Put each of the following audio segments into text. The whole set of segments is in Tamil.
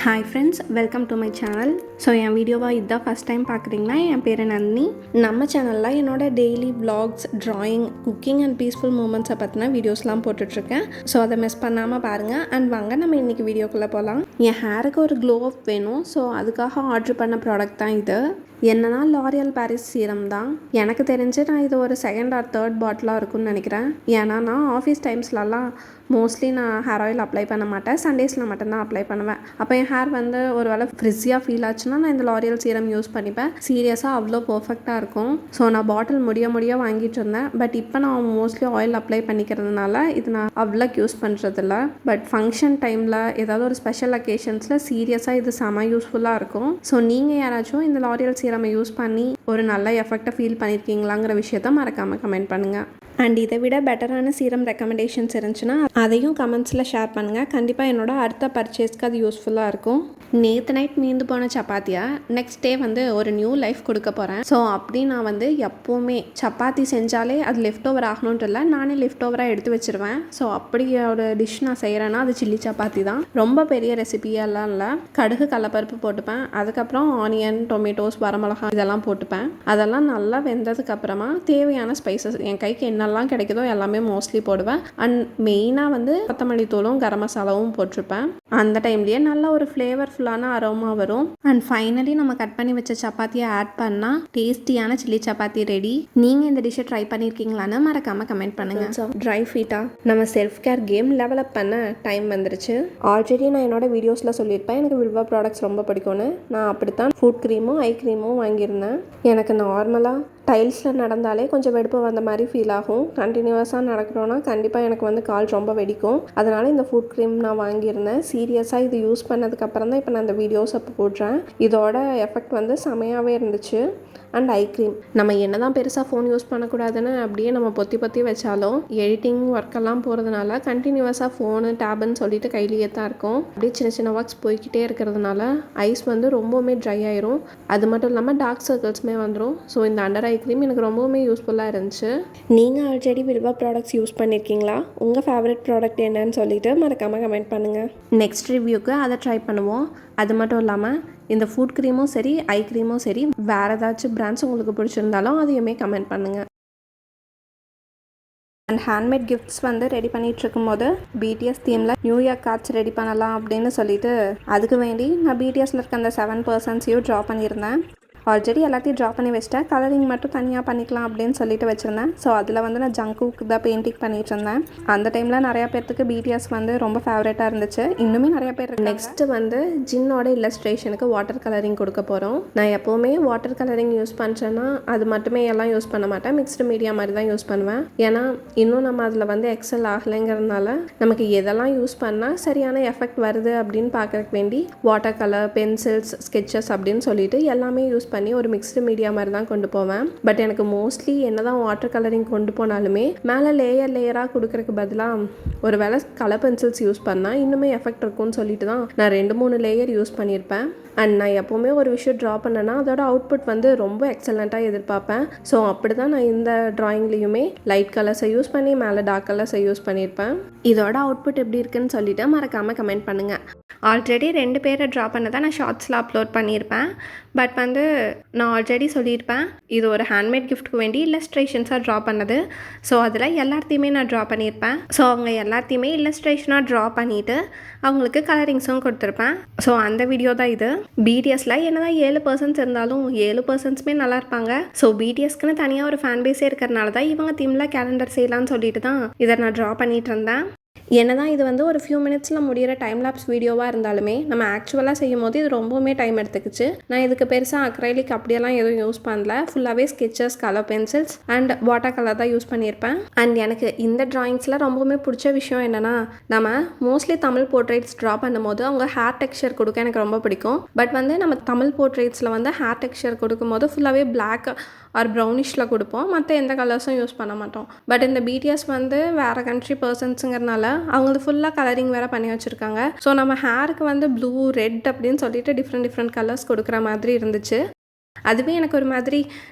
Hi friends, welcome to my channel. So என் வீடியோவை இதுதான் ஃபஸ்ட் டைம் பார்க்குறீங்கன்னா, என் பேர் நந்தினி. நம்ம சேனலில் என்னோட daily vlogs, drawing, cooking and peaceful மூமெண்ட்ஸை பற்றின வீடியோஸ்லாம் போட்டுட்ருக்கேன். ஸோ அதை மிஸ் பண்ணாமல் பாருங்கள். அண்ட் வாங்க நம்ம இன்றைக்கி வீடியோக்குள்ளே போகலாம். என் ஹேருக்கு ஒரு க்ளோ அப் வேணும். ஸோ அதுக்காக ஆர்டர் பண்ண ப்ராடக்ட் தான் இது. என்னன்னா லாரியல் பாரிஸ் சீரம் தான். எனக்கு தெரிஞ்சு நான் இது ஒரு செகண்ட் ஆர் தேர்ட் பாட்டிலாக இருக்கும்னு நினைக்கிறேன். ஏன்னா நான் ஆஃபீஸ் டைம்ஸ்லலாம் மோஸ்ட்லி நான் ஹேர் ஆயில் அப்ளை பண்ண மாட்டேன். சண்டேஸில் மட்டும்தான் அப்ளை பண்ணுவேன். அப்போ என் ஹேர் வந்து ஒரு வேளை ஃப்ரிஸியாக ஃபீல் ஆச்சுன்னா நான் இந்த லாரியல் சீரம் யூஸ் பண்ணிப்பேன். சீரியஸாக அவ்வளோ பர்ஃபெக்டாக இருக்கும். ஸோ நான் பாட்டில் முடிய வாங்கிட்டு இருந்தேன். பட் இப்போ நான் மோஸ்ட்லி ஆயில் அப்ளை பண்ணிக்கிறதுனால இது நான் அவ்வளோ யூஸ் பண்ணுறதில்ல. பட் ஃபங்க்ஷன் டைமில் ஏதாவது ஒரு ஸ்பெஷல் அக்கேஷன்ஸில் சீரியஸாக இது செம யூஸ்ஃபுல்லாக இருக்கும். ஸோ நீங்கள் யாராச்சும் இந்த லாரியல் சீரமை யூஸ் பண்ணி ஒரு நல்ல எஃபெக்டை ஃபீல் பண்ணியிருக்கீங்களாங்கிற விஷயத்த மறக்காமல் கமெண்ட் பண்ணுங்கள். அண்ட் இதை விட பெட்டரான சீரம் ரெக்கமெண்டேஷன்ஸ் இருந்துச்சுன்னா அதையும் கமெண்ட்ஸில் ஷேர் பண்ணுங்கள். கண்டிப்பாக என்னோட அடுத்த பர்ச்சேஸ்க்கு அது யூஸ்ஃபுல்லாக இருக்கும். நேற்று நைட் மீந்து போன சப்பாத்தியை நெக்ஸ்ட் டே வந்து ஒரு நியூ லைஃப் கொடுக்க போகிறேன். ஸோ அப்படி நான் வந்து எப்போவுமே சப்பாத்தி செஞ்சாலே அது லெஃப்ட் ஓவர் ஆகணுன்ட்டு இல்லை, நானே லெஃப்ட் ஓவராக எடுத்து வச்சுருவேன். ஸோ அப்படி ஒரு டிஷ் நான் செய்கிறேன்னா அது சில்லி சப்பாத்தி தான். ரொம்ப பெரிய ரெசிபியெல்லாம் இல்லை. கடுகு கடலப்பருப்பு போட்டுப்பேன். அதுக்கப்புறம் ஆனியன், டொமேட்டோஸ், வரமிளகாய் இதெல்லாம் போட்டுப்பேன். அதெல்லாம் நல்லா வெந்ததுக்கப்புறமா தேவையான ஸ்பைசஸ் என் கைக்கு என்னெல்லாம் கிடைக்குதோ எல்லாமே மோஸ்ட்லி போடுவேன். அண்ட் மெயினாக வந்து கொத்தமல்லி தூளும் கரம் மசாலாவும் போட்டிருப்பேன். அந்த டைம்லேயே நல்ல ஒரு ஃப்ளேவர்ஃபுல்லான அரோமா வரும். அண்ட் ஃபைனலி நம்ம கட் பண்ணி வச்ச சப்பாத்தியை ஆட் பண்ணால் டேஸ்டியான சில்லி சப்பாத்தி ரெடி. நீங்கள் இந்த டிஷ்ஷை ட்ரை பண்ணியிருக்கீங்களான்னு மறக்காமல் கமெண்ட் பண்ணுங்கள். ட்ரை ஃபீட்டாக நம்ம செல்ஃப் கேர் கேம் டெவலப் பண்ண டைம் வந்துருச்சு. ஆல்ரெடி நான் என்னோட வீடியோஸில் சொல்லியிருப்பேன் எனக்கு வில்வா ப்ராடக்ட்ஸ் ரொம்ப பிடிக்கும்னு. நான் அப்படித்தான் ஃபுட் க்ரீமும் ஐ க்ரீமும் வாங்கியிருந்தேன். எனக்கு நார்மலாக டைல்ஸில் நடந்தாலே கொஞ்சம் வெடுப்பு வந்த மாதிரி ஃபீல் ஆகும். கண்டினியூஸாக நடக்கிறோன்னா கண்டிப்பாக எனக்கு வந்து கால் ரொம்ப வெடிக்கும். அதனால் இந்த ஃபுட் க்ரீம் நான் வாங்கியிருந்தேன். சீரியஸாக இது யூஸ் பண்ணதுக்கப்புறம் தான் இப்போ நான் இந்த வீடியோஸ் அப்போ போடுறேன். இதோட எஃபெக்ட் வந்து செமையாகவே இருந்துச்சு. அண்ட் ஐ க்ரீம் நம்ம என்ன தான் பெருசாக ஃபோன் யூஸ் பண்ணக்கூடாதுன்னு அப்படியே நம்ம பொத்தி வச்சாலும் எடிட்டிங் ஒர்க்கெல்லாம் போகிறதுனால கண்டினியூஸாக ஃபோனு டேப்னு சொல்லிட்டு கையிலேயே தான் இருக்கும். அப்படியே சின்ன ஒர்க்ஸ் போய்கிட்டே இருக்கிறதுனால ஐஸ் வந்து ரொம்பவுமே ட்ரை ஆயிரும். அது மட்டும் இல்லாமல் டார்க் சர்க்கிள்ஸுமே வந்துடும். ஸோ இந்த அண்டர் ஐ க்ரீம் எனக்கு ரொம்பவுமே யூஸ்ஃபுல்லாக இருந்துச்சு. நீங்கள் ஆல்ரெடி வில்வா ப்ராடக்ட்ஸ் யூஸ் பண்ணியிருக்கீங்களா? உங்கள் ஃபேவரட் ப்ராடக்ட் என்னன்னு சொல்லிட்டு மறக்காமல் கமெண்ட் பண்ணுங்கள். நெக்ஸ்ட் ரிவ்யூக்கு அதை ட்ரை பண்ணுவோம். அது மட்டும் இல்லாமல் இந்த ஃபுட் க்ரீமும் சரி ஐ க்ரீமும் சரி வேறு ஏதாச்சும் பிராண்ட்ஸ் உங்களுக்கு பிடிச்சிருந்தாலும் அதையுமே கமெண்ட் பண்ணுங்கள். அண்ட் ஹேண்ட்மேட் கிஃப்ட்ஸ் வந்து ரெடி பண்ணிகிட்டு இருக்கும்போது பிடிஎஸ் தீமில் நியூ இயர் கார்ட்ஸ் ரெடி பண்ணலாம் அப்படின்னு சொல்லிட்டு அதுக்கு வேண்டி நான் பிடிஎஸில் இருக்க அந்த 7 personsையும் ட்ரா பண்ணியிருந்தேன். ஆல்ரெடி எல்லாத்தையும் ட்ரா பண்ணி வச்சிட்டேன். கலரிங் மட்டும் தனியாக பண்ணிக்கலாம் அப்படின்னு சொல்லிட்டு வச்சுருந்தேன். ஸோ அதில் வந்து நான் ஜங்குக்கு தான் பெயிண்டிங் பண்ணிகிட்டு இருந்தேன். அந்த டைமில் நிறையா பேர்த்துக்கு பிடிஎஸ் வந்து ரொம்ப ஃபேவரட்டாக இருந்துச்சு. இன்னுமே நிறையா பேர். நெக்ஸ்ட்டு வந்து ஜின்னோட இல்லஸ்ட்ரேஷனுக்கு வாட்டர் கலரிங் கொடுக்க போகிறோம். நான் எப்போவுமே வாட்டர் கலரிங் யூஸ் பண்ணுறேன்னா அது மட்டுமே எல்லாம் யூஸ் பண்ண மாட்டேன். மிக்ஸ்டு மீடியா மாதிரி தான் யூஸ் பண்ணுவேன். ஏன்னா இன்னும் நம்ம அதில் வந்து எக்ஸல் ஆகலைங்கிறதுனால நமக்கு எதெல்லாம் யூஸ் பண்ணால் சரியான எஃபெக்ட் வருது அப்படின்னு பார்க்கறதுக்கு வேண்டி வாட்டர் கலர், பென்சில்ஸ், ஸ்கெட்சஸ் அப்படின்னு சொல்லிட்டு எல்லாமே யூஸ் பண்ணி ஒரு மிக்ஸ்டு மீடியா மாதிரி தான் கொண்டு போவேன். பட் எனக்கு மோஸ்ட்லி என்ன தான் வாட்டர் கலரிங் கொண்டு போனாலுமே மேலே லேயராக கொடுக்கறதுக்கு பதிலாக ஒரு வேளை கலர் பென்சில்ஸ் யூஸ் பண்ணால் இன்னுமே எஃபெக்ட் இருக்கும்னு சொல்லிட்டு தான் நான் 2-3 லேயர் யூஸ் பண்ணியிருப்பேன். அண்ட் நான் எப்போவுமே ஒரு விஷயம் ட்ரா பண்ணேன்னா அதோட அவுட்புட் வந்து ரொம்ப எக்ஸலண்ட்டாக எதிர்பார்ப்பேன். ஸோ அப்படி தான் நான் இந்த ட்ராயிங்லேயுமே லைட் கலர்ஸை யூஸ் பண்ணி மேலே டார்க் கலர்ஸை யூஸ் பண்ணியிருப்பேன். இதோட அவுட்புட் எப்படி இருக்குன்னு சொல்லிட்டு மறக்காமல் கமெண்ட் பண்ணுங்கள். ஆல்ரெடி 2 பேரை ட்ரா பண்ணதை நான் ஷார்ட்ஸில் அப்லோட் பண்ணியிருப்பேன். பட் வந்து நான் ஆல்ரெடி சொல்லியிருப்பேன் இது ஒரு ஹேண்ட்மேட் கிஃப்ட்க்கு வேண்டி இல்லஸ்ட்ரேஷன்ஸாக ட்ரா பண்ணது. ஸோ அதில் எல்லாத்தையுமே நான் ட்ரா பண்ணியிருப்பேன். ஸோ அவங்க எல்லாத்தையுமே இல்லஸ்ட்ரேஷனாக ட்ரா பண்ணிவிட்டு அவங்களுக்கு கலரிங்ஸும் கொடுத்துருப்பேன். ஸோ அந்த வீடியோ தான் இது. பிடிஎஸில் என்னதான் 7 persons இருந்தாலும் 7 personsமே நல்லா இருப்பாங்க. ஸோ பிடிஎஸ்க்குன்னு தனியாக ஒரு ஃபேன் பேஸே இருக்கிறனால தான் இவங்க தீமில் கேலண்டர் செய்யலான்னு சொல்லிட்டு தான் இதை நான் ட்ரா பண்ணிகிட்டு இருந்தேன். என்னதான் இது வந்து ஒரு ஃபியூ மினிட்ஸில் முடிகிற டைம் லேப்ஸ் வீடியோவாக இருந்தாலுமே நம்ம ஆக்சுவலாக செய்யும் போது இது ரொம்பவுமே டைம் எடுத்துக்கிச்சு. நான் இதுக்கு பெருசாக அக்ரைலிக் அப்படியெல்லாம் எதுவும் யூஸ் பண்ணல. ஃபுல்லாகவே sketches, colour pencils and water colour தான் யூஸ் பண்ணியிருப்பேன். அண்ட் எனக்கு இந்த ட்ராயிங்ஸில் ரொம்பவுமே பிடிச்ச விஷயம் என்னென்னா நம்ம மோஸ்ட்லி தமிழ் போர்ட்ரேட்ஸ் ட்ரா பண்ணும்போது அவங்க ஹேர் டெக்ஸ்சர் கொடுக்க எனக்கு ரொம்ப பிடிக்கும். பட் வந்து நம்ம தமிழ் போர்ட்ரேட்ஸில் வந்து ஹேர் டெக்ஸ்சர் கொடுக்கும்போது ஃபுல்லாகவே பிளாக் ஆர் ப்ரௌனிஷில் கொடுப்போம். மற்ற எந்த கலர்ஸும் யூஸ் பண்ண மாட்டோம். பட் இந்த பிடிஎஸ் வந்து வேறு கண்ட்ரி பர்சன்ஸுங்கிறனால அவங்களுக்கு ஃபுல்லாக கலரிங் வேறு பண்ணி வச்சுருக்காங்க. ஸோ நம்ம ஹேருக்கு வந்து ப்ளூ, ரெட் அப்படின்னு சொல்லிட்டு டிஃப்ரெண்ட் கலர்ஸ் கொடுக்குற மாதிரி இருந்துச்சு. அதுவே எனக்கு ஒரு மாதிரி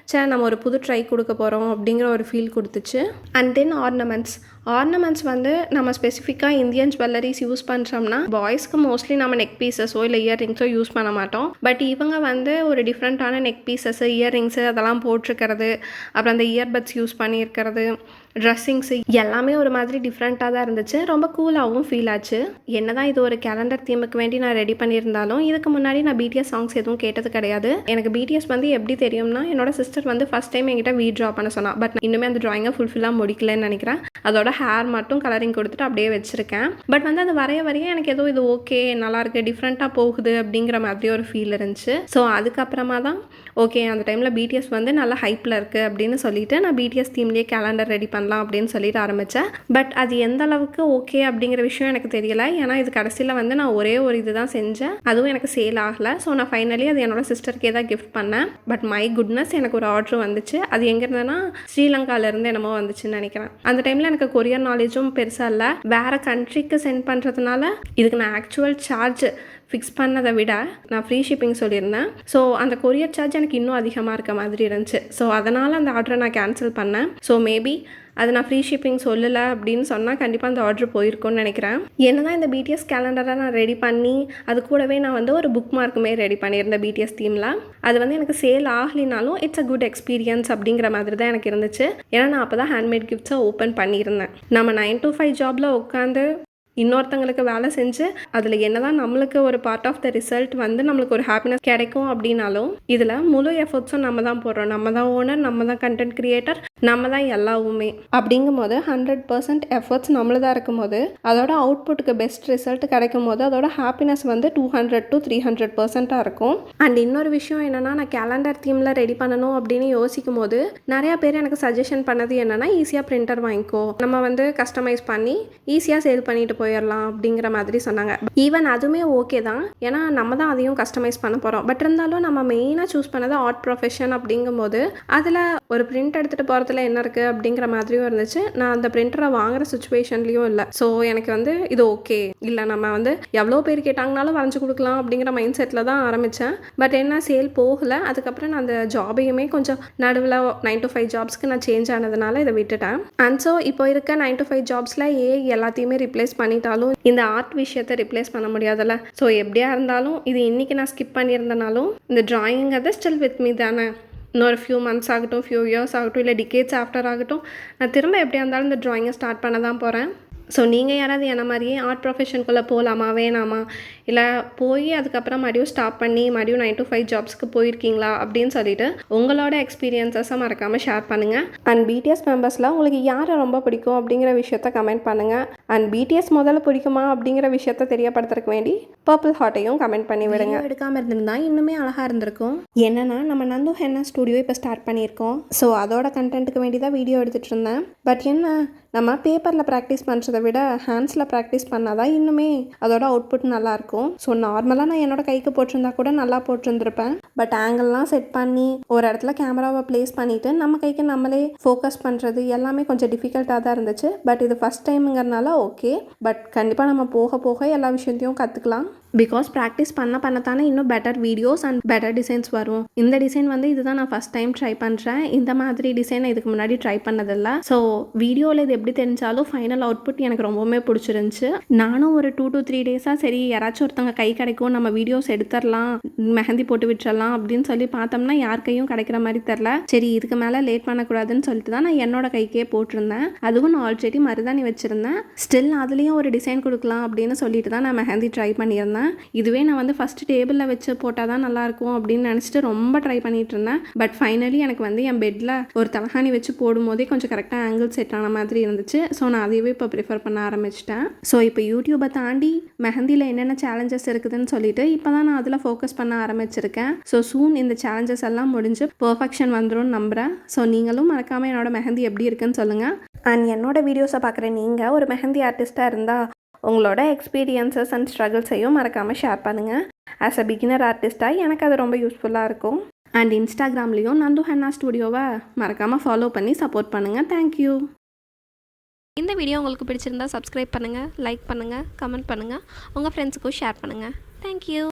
நம்ம ஒரு புது ட்ரை கொடுக்க போகிறோம் அப்படிங்கிற ஒரு ஃபீல் கொடுத்துச்சு. அண்ட் தென் ஆர்னமெண்ட்ஸ் வந்து நம்ம ஸ்பெசிஃபிக்காக இந்தியன் ஜுவல்லரிஸ் யூஸ் பண்ணுறோம்னா பாய்ஸ்க்கு மோஸ்ட்லி நம்ம நெக் பீசஸோ இல்லை இயர்ரிங்ஸோ யூஸ் பண்ண மாட்டோம். பட் இவங்க வந்து ஒரு டிஃப்ரெண்ட்டான நெக் பீசஸ்ஸு, இயர்ரிங்ஸு அதெல்லாம் போட்டிருக்கிறது, அப்புறம் அந்த இயர்பட்ஸ் யூஸ் பண்ணியிருக்கிறது, ட்ரெஸ்ஸிங்ஸு எல்லாமே ஒரு மாதிரி டிஃப்ரெண்ட்டாக தான் இருந்துச்சு. ரொம்ப கூலாகவும் ஃபீல் ஆச்சு. என்ன தான் இது ஒரு கேலண்டர் தீமுக்கு வேண்டி நான் ரெடி பண்ணியிருந்தாலும் இதுக்கு முன்னாடி நான் பிடிஎஸ் சாங்ஸ் எதுவும் கேட்டது கிடையாது. எனக்கு பிடிஎஸ் வந்து எப்படி தெரியும்னா, என்னோட சிஸ்டர் வந்து ஃபஸ்ட் டைம் என்கிட்ட ட்ரா பண்ண சொன்னா. பட் இன்னுமே அந்த ட்ராயிங்கை ஃபுல்ஃபில்லாக முடிக்கலன்னு நினைக்கிறேன். அதோட ஹேர் மட்டும் கலரிங் கொடுத்துட்டு அப்படியே வச்சுருக்கேன். பட் வந்து அது வரைய எனக்கு ஏதோ இது ஓகே, நல்லாயிருக்கு, டிஃப்ரெண்ட்டாக போகுது அப்படிங்கிற மாதிரி ஒரு ஃபீல் இருந்துச்சு. ஸோ அதுக்கப்புறமா தான் ஓகே, அந்த டைமில் பிடிஎஸ் வந்து நல்லா ஹைப்பில் இருக்குது அப்படின்னு சொல்லிட்டு நான் பிடிஎஸ் தீம்லேயே கேலண்டர் ரெடி பண்ணலாம் அப்படின்னு சொல்லிட்டு ஆரம்பித்தேன். பட் அது எந்த அளவுக்கு ஓகே அப்படிங்கிற விஷயம் எனக்கு தெரியல. ஏன்னா இது கடைசியில் வந்து நான் ஒரே ஒரு இது தான் செஞ்சேன், அதுவும் எனக்கு சேல் ஆகலை. ஸோ நான் ஃபைனலி அது என்னோட சிஸ்டருக்கே தான் கிஃப்ட் பண்ணேன். பட் மை குட்னஸ், எனக்கு ஒரு ஆர்டர் வந்துச்சு. அது எங்கே இருந்தேன்னா ஸ்ரீலங்காவிலேருந்து என்னமோ வந்துச்சுன்னு நினைக்கிறேன். அந்த டைமில் எனக்கு கொரியர் நாலேஜும் பெருசாக இல்லை. வேறு கண்ட்ரிக்கு சென்ட் பண்ணுறதுனால இதுக்கு நான் ஆக்சுவல் சார்ஜ் ஃபிக்ஸ் பண்ணதை விட நான் ஃப்ரீ ஷிப்பிங் சொல்லியிருந்தேன். ஸோ அந்த கொரியர் சார்ஜ் எனக்கு இன்னும் அதிகமாக இருக்க மாதிரி இருந்துச்சு. ஸோ அதனால் அந்த ஆர்டரை நான் கேன்சல் பண்ணேன். ஸோ மேபி அது நான் ஃப்ரீ ஷிப்பிங் சொல்லலை அப்படின்னு சொன்னால் கண்டிப்பாக அந்த ஆர்டர் போயிருக்கும்னு நினைக்கிறேன். என்ன தான் இந்த பிடிஎஸ் கேலண்டரை நான் ரெடி பண்ணி அது கூடவே நான் வந்து ஒரு புக் மார்க்குமே ரெடி பண்ணியிருந்தேன் பிடிஎஸ் தீமில். அது வந்து எனக்கு சேல் ஆகலினாலும் இட்ஸ் அ குட் எக்ஸ்பீரியன்ஸ் அப்படிங்கிற மாதிரி தான் எனக்கு இருந்துச்சு. ஏன்னா நான் அப்போ தான் ஹேண்ட்மேட் கிஃப்ட்ஸை ஓப்பன் பண்ணியிருந்தேன். நம்ம 9 to 5 ஜாபில் உட்காந்து இன்னொருத்தங்களுக்கு வேலை செஞ்சு அதில் என்னதான் நம்மளுக்கு ஒரு பார்ட் ஆஃப் த ரிசல்ட் வந்து நம்மளுக்கு ஒரு ஹாப்பினஸ் கிடைக்கும் அப்படின்னாலும் இதில் முழு எஃபர்ட்ஸும் நம்ம தான் போடுறோம். நம்ம தான் ஓனர், நம்ம தான் கண்டென்ட் கிரியேட்டர், நம்ம தான் எல்லாவுமே. அப்படிங்கும் போது 100% எஃபர்ட்ஸ் நம்மளதாக இருக்கும் போது அதோட அவுட்புட்டுக்கு பெஸ்ட் ரிசல்ட் கிடைக்கும் போது அதோட ஹாப்பினஸ் வந்து 200 to 300% இருக்கும். அண்ட் இன்னொரு விஷயம் என்னென்னா, நான் கேலண்டர் தீமில் ரெடி பண்ணணும் அப்படின்னு யோசிக்கும் போது நிறையா பேர் எனக்கு சஜஷன் பண்ணது என்னென்னா, ஈஸியாக பிரிண்டர் வாங்கிக்கோ, நம்ம வந்து கஸ்டமைஸ் பண்ணி ஈஸியாக சேல் பண்ணிட்டு போயிடலாம் அப்படிங்கிற மாதிரி சொன்னாங்க. ஈவன் அதுவுமே ஓகே தான், ஏன்னா நம்ம தான் அதையும் கஸ்டமைஸ் பண்ண போகிறோம். பட் இருந்தாலும் நம்ம மெயினாக சூஸ் பண்ணது ஆர்ட் ப்ரொஃபஷன் அப்படிங்கும்போது அதில் ஒரு பிரிண்ட் எடுத்துகிட்டு போகிறதுல என்ன இருக்குது அப்படிங்கிற மாதிரியும் இருந்துச்சு. நான் அந்த பிரிண்டரை வாங்குற சுச்சுவேஷன்லேயும் இல்லை. ஸோ எனக்கு வந்து இது ஓகே இல்லை, நம்ம வந்து எவ்வளோ பேர் கேட்டாங்கனாலும் வரைஞ்சி கொடுக்கலாம் அப்படிங்கிற மைண்ட் செட்டில் தான் ஆரம்பித்தேன். பட் என்ன சேல் போகலை. அதுக்கப்புறம் நான் அந்த ஜாபையுமே கொஞ்சம் நடுவில் 9 to 5 ஜாப்ஸ்க்கு நான் சேஞ்ச் ஆனதுனால இதை விட்டுட்டேன். அண்ட் ஸோ இப்போ இருக்க 9 to 5 ஜாப்ஸில் எல்லாத்தையுமே ரிப்ளேஸ் பண்ணிட்டாலும் இந்த ஆர்ட் விஷயத்தை ரிப்ளேஸ் பண்ண முடியாதுல்ல. ஸோ எப்படியா இருந்தாலும் இது இன்றைக்கி நான் ஸ்கிப் பண்ணியிருந்தனாலும் இந்த ட்ராயிங்கிறது ஸ்டில் வித் மீ தானே. இன்னொரு ஃபியூ மந்த்ஸ் ஆகட்டும், ஃபியூ இயர்ஸ் ஆகட்டும், இல்லை டிகேட்ஸ் ஆஃப்டர் ஆகட்டும், நான் திரும்ப எப்படியா இருந்தாலும் இந்த ட்ராயிங்கை ஸ்டார்ட் பண்ண தான் போகிறேன். ஸோ நீங்கள் யாராவது என்ன மாதிரியே ஆர்ட் ப்ரொஃபஷனுக்குள்ளே போகலாமா வேணாமா, இல்லை போய் அதுக்கப்புறம் மறுபடியும் ஸ்டாப் பண்ணி மறுபடியும் 9 to 5 ஜாப்ஸ்க்கு போயிருக்கீங்களா அப்படின்னு சொல்லிட்டு உங்களோட எக்ஸ்பீரியன்ஸஸை மறக்காமல் ஷேர் பண்ணுங்கள். அண்ட் பிடிஎஸ் மெம்பர்ஸில் உங்களுக்கு யாரை ரொம்ப பிடிக்கும் அப்படிங்கிற விஷயத்த கமெண்ட் பண்ணுங்கள். அண்ட் பிடிஎஸ் முதல்ல பிடிக்குமா அப்படிங்கிற விஷயத்த தெரியப்படுத்துறதுக்கு வேண்டி பர்பிள் ஹார்ட்டையும் கமெண்ட் பண்ணி விடுங்க. எடுக்காமல் இருந்திருந்தா இன்னுமே அழகாக இருந்திருக்கும். என்னென்னா, நம்ம நந்து ஹென்னா ஸ்டுடியோ இப்போ ஸ்டார்ட் பண்ணியிருக்கோம். ஸோ அதோட கண்டென்ட்டுக்கு வேண்டி தான் வீடியோ எடுத்துகிட்டு இருந்தேன். பட் என்ன, நம்ம பேப்பரில் ப்ராக்டிஸ் பண்ணுறதை விட ஹேண்ட்ஸில் ப்ராக்டிஸ் பண்ணால் தான் இன்னுமே அதோட அவுட்புட் நல்லாயிருக்கும். ஸோ நார்மலாக நான் என்னோட கைக்கு போட்டிருந்தா கூட நல்லா போட்டிருந்துருப்பேன். பட் ஆங்கிள்லாம் செட் பண்ணி ஒரு இடத்துல கேமராவை ப்ளேஸ் பண்ணிவிட்டு நம்ம கைக்கு நம்மளே ஃபோக்கஸ் பண்ணுறது எல்லாமே கொஞ்சம் டிஃபிகல்ட்டாக தான் இருந்துச்சு. பட் இது ஃபஸ்ட் டைமுங்கிறனால ஓகே. பட் கண்டிப்பாக நம்ம போக போக எல்லா விஷயத்தையும் கற்றுக்கலாம். பிகாஸ் ப்ராக்டிஸ் பண்ணத்தானே இன்னும் better videos and better designs வரும். இந்த டிசைன் வந்து இதுதான் நான் ஃபஸ்ட் டைம் ட்ரை பண்ணுறேன். இந்த மாதிரி டிசைன் இதுக்கு முன்னாடி ட்ரை பண்ணதில்லை. ஸோ வீடியோவில் இது எப்படி தெரிஞ்சாலும் ஃபைனல் அவுட்புட் எனக்கு ரொம்பவுமே பிடிச்சிருந்துச்சு. நானும் ஒரு 2 to 3 டேஸாக சரி யாராச்சும் ஒருத்தவங்க கை கிடைக்கும், நம்ம வீடியோஸ் எடுத்துடலாம், மெஹந்தி போட்டு விட்டுறலாம் அப்படின்னு சொல்லி பார்த்தோம்னா யார் கையும் கிடைக்கிற மாதிரி தெரில. சரி இதுக்கு மேலே லேட் பண்ணக்கூடாதுன்னு சொல்லிட்டு தான் நான் என்னோட கைக்கே போட்டிருந்தேன். அதுவும் நான் ஆல்ரெடி மருதாணி வச்சுருந்தேன். ஸ்டில் அதுலேயும் ஒரு டிசைன் கொடுக்கலாம் அப்படின்னு சொல்லிட்டு தான் நான் மெஹந்தி ட்ரை பண்ணியிருந்தேன். இதுவே நான் வந்து ஃபஸ்ட்டு டேபிளில் வச்சு போட்டால் தான் நல்லாயிருக்கும் அப்படின்னு நினச்சிட்டு ரொம்ப ட்ரை பண்ணிட்டு இருந்தேன். பட் ஃபைனலி எனக்கு வந்து என் பெட்டில் ஒரு தலகாணி வச்சு போடும்போதே கொஞ்சம் கரெக்டாக ஆங்கிள் செட் ஆன மாதிரி இருந்துச்சு. ஸோ நான் அதையவே இப்போ ப்ரிஃபர் பண்ண ஆரம்பிச்சிட்டேன். ஸோ இப்போ யூடியூப்பை தாண்டி மெஹந்தியில் என்னென்ன சேலஞ்சஸ் இருக்குதுன்னு சொல்லிட்டு இப்போ தான் நான் அதில் ஃபோக்கஸ் பண்ண ஆரம்பிச்சிருக்கேன். ஸோ சூன் இந்த சேலஞ்சஸ் எல்லாம் முடிஞ்சு பர்ஃபெக்ஷன் வந்துடும் நம்புகிறேன். ஸோ நீங்களும் மறக்காமல் என்னோட மெஹந்தி எப்படி இருக்குன்னு சொல்லுங்கள். அண்ட் என்னோட வீடியோஸை பார்க்குற நீங்கள் ஒரு மெஹந்தி ஆர்டிஸ்ட்டாக இருந்தால் உங்களோட எக்ஸ்பீரியன்ஸஸ் அண்ட் ஸ்ட்ரகிள்ஸையும் மறக்காமல் ஷேர் பண்ணுங்கள். ஆஸ் அ பிகினர் ஆர்டிஸ்ட்டாக எனக்கு அது ரொம்ப யூஸ்ஃபுல்லாக இருக்கும். அண்ட் இன்ஸ்டாகிராம்லேயும் நந்து ஹென்னா ஸ்டுடியோவை மறக்காமல் ஃபாலோ பண்ணி சப்போர்ட் பண்ணுங்கள். தேங்க்யூ. இந்த வீடியோ உங்களுக்கு பிடிச்சிருந்தா சப்ஸ்கிரைப் பண்ணுங்கள், லைக் பண்ணுங்கள், கமெண்ட் பண்ணுங்கள், உங்கள் ஃப்ரெண்ட்ஸுக்கும் ஷேர் பண்ணுங்கள். தேங்க்யூ.